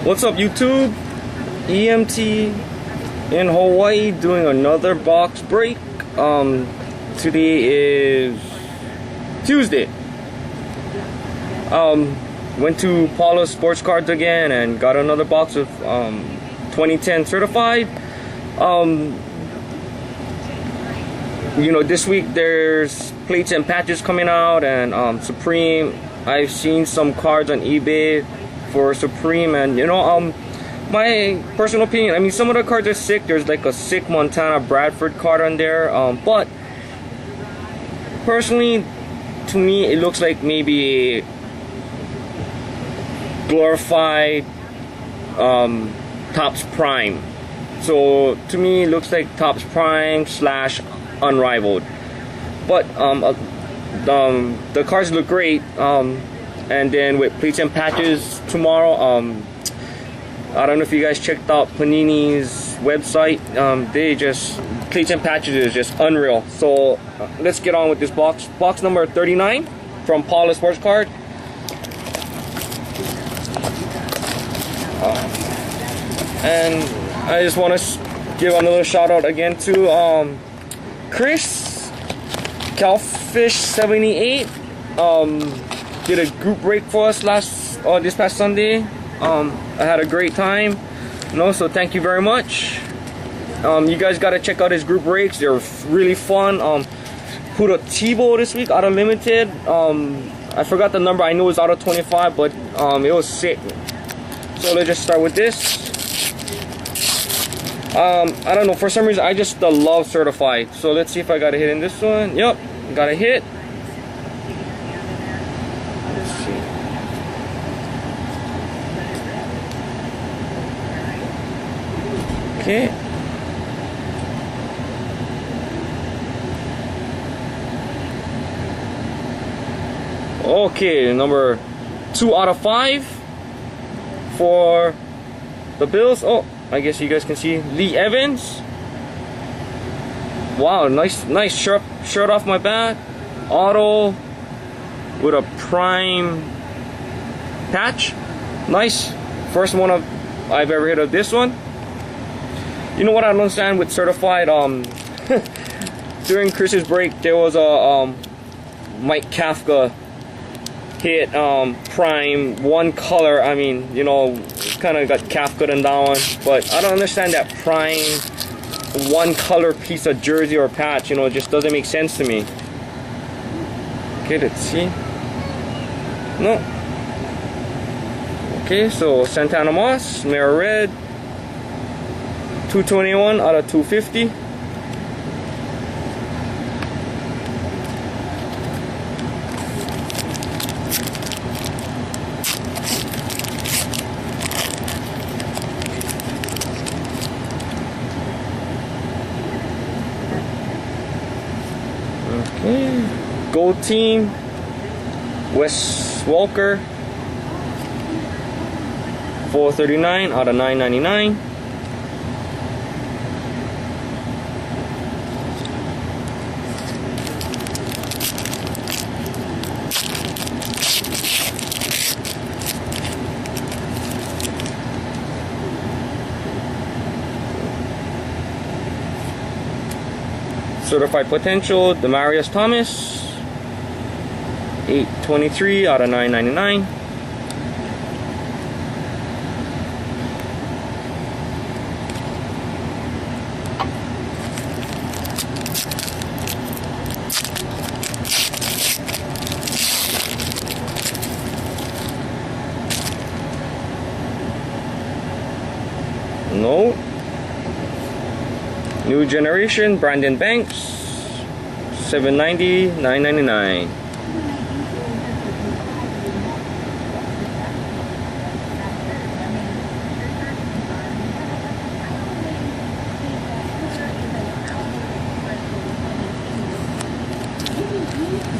What's up, YouTube? EMT in Hawaii doing another box break. Today is Tuesday. Went to Paulas Sport Cards again and got another box of 2010 certified. You know, this week there's plates and patches coming out, and Supreme. I've seen some cards on eBay for Supreme, and you know, my personal opinion, I mean, some of the cards are sick. There's like a sick Montana Bradford card on there, but personally, to me, it looks like maybe a glorified Topps Prime. So to me, it looks like Topps Prime / Unrivaled. But the cards look great. And then with plates and patches tomorrow, I don't know if you guys checked out Panini's website. They just, plates and patches is just unreal. So let's get on with this box. Box number 39 from Paulas Sport Cards. And I just want to give another shout out again to Chris Calfish 78. Did a group break for us this past Sunday. I had a great time. So thank you very much. You guys gotta check out his group breaks. They're really fun. Put a Tebow this week out of limited. I forgot the number. I know it's out of 25, but it was sick. So let's just start with this. I don't know, for some reason I just love certified. So let's see if I got a hit in this one. Yep, got a hit. Let's see. Okay. Okay, number 2 out of 5 for the Bills. Oh, I guess you guys can see Lee Evans. Wow, nice shirt off my back. Auto with a prime patch. Nice. First one I've ever hit of this one. You know what I don't understand with certified? During Chris's break, there was a Mike Kafka hit prime one color. I mean, you know, kind of got Kafka in that one, but I don't understand that prime one color piece of jersey or patch. You know, it just doesn't make sense to me. Okay, let's see. No. Okay, so Santana Moss, Mirror Red, 221 out of 250. Okay, Gold Team, Wes Walker, 439 out of 999. Certified Potential, Demarius Thomas, 823 out of 999. No. New Generation, Brandon Banks, 790, 999.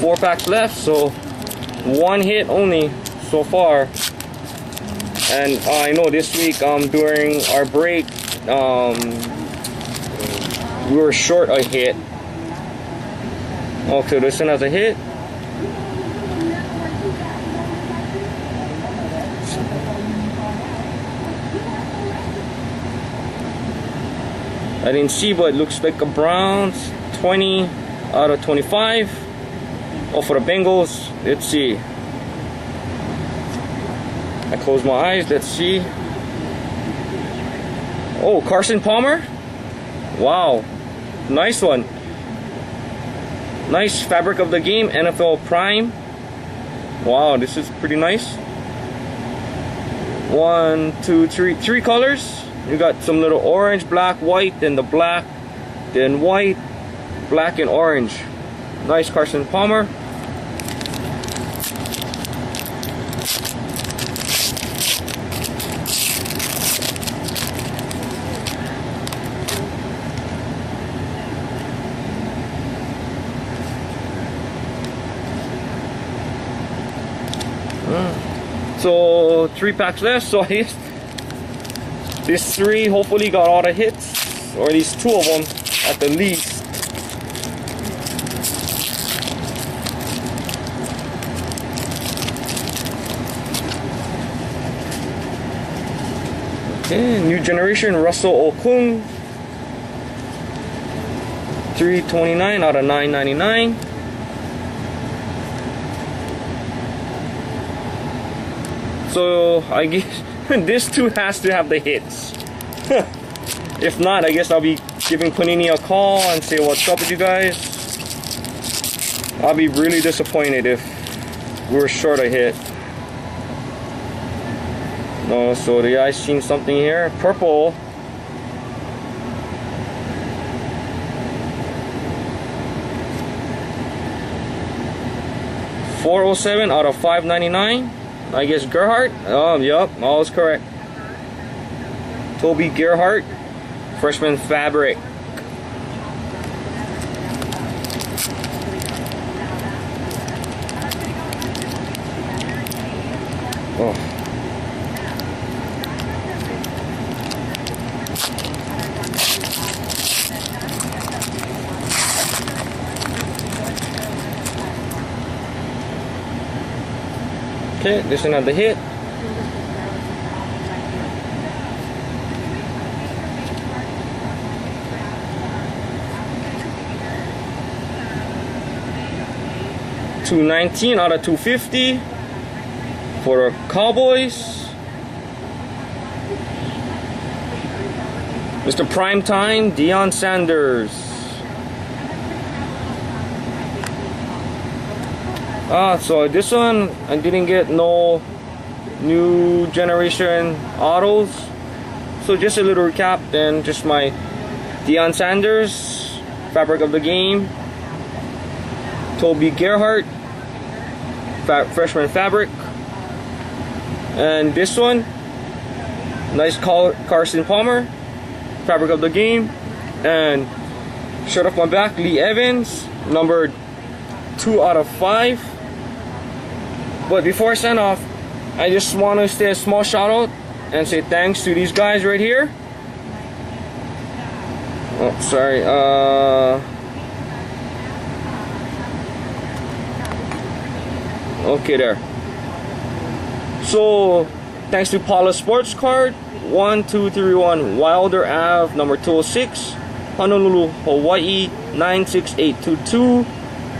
Four packs left, so one hit only so far. And I know this week during our break we were short a hit. Okay, this one has a hit. I didn't see, but it looks like a Browns 20 out of 25. Oh, for the Bengals, let's see. I close my eyes, let's see. Oh, Carson Palmer. Wow, nice one. Nice fabric of the game, NFL Prime. Wow, this is pretty nice. 1, 2, 3, 3 colors. You got some little orange, black, white, then the black, then white, black, and orange. Nice Carson Palmer. So 3 packs left, so I guess these 3 hopefully got all the hits, or at least 2 of them at the least. Okay, new generation Russell Okung, 329 out of 999. So I guess this too has to have the hits. If not, I guess I'll be giving Panini a call and say what's up with you guys. I'll be really disappointed if we're short a hit. No, so the guy's seen something here. Purple. $407 out of $599. I guess Gerhardt. Oh, yep, all is correct. Toby Gerhardt, freshman fabric. Oh. Okay, this is another hit. $219 out of $250 for the Cowboys. Mr. Primetime, Deion Sanders. So this one I didn't get no new generation autos, so just a little recap. Then just my Deion Sanders fabric of the game, Toby Gerhardt freshman fabric, and this one nice Carson Palmer fabric of the game, and shirt off my back, Lee Evans numbered 2 out of 5. But before I sign off, I just want to say a small shout out and say thanks to these guys right here. Oh, sorry. Okay, there. So, thanks to Paulas Sport Cards, 1231 Wilder Ave, number 206, Honolulu, Hawaii, 96822.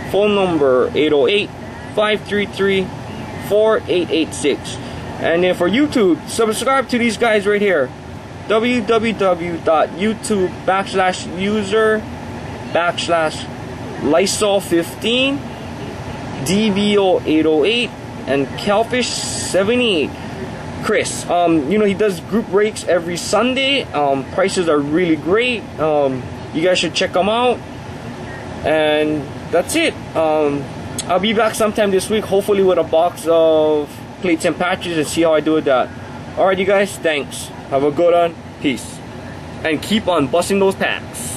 Phone number 808-533-4886. And then for YouTube, subscribe to these guys right here. www.youtube.com/user/Lysol15, DBO808, and Kelfish78. Chris, you know, he does group breaks every Sunday. Prices are really great. You guys should check them out. And that's it. I'll be back sometime this week, hopefully with a box of plates and patches, and see how I do with that. Alright, you guys, thanks. Have a good one. Peace. And keep on busting those packs.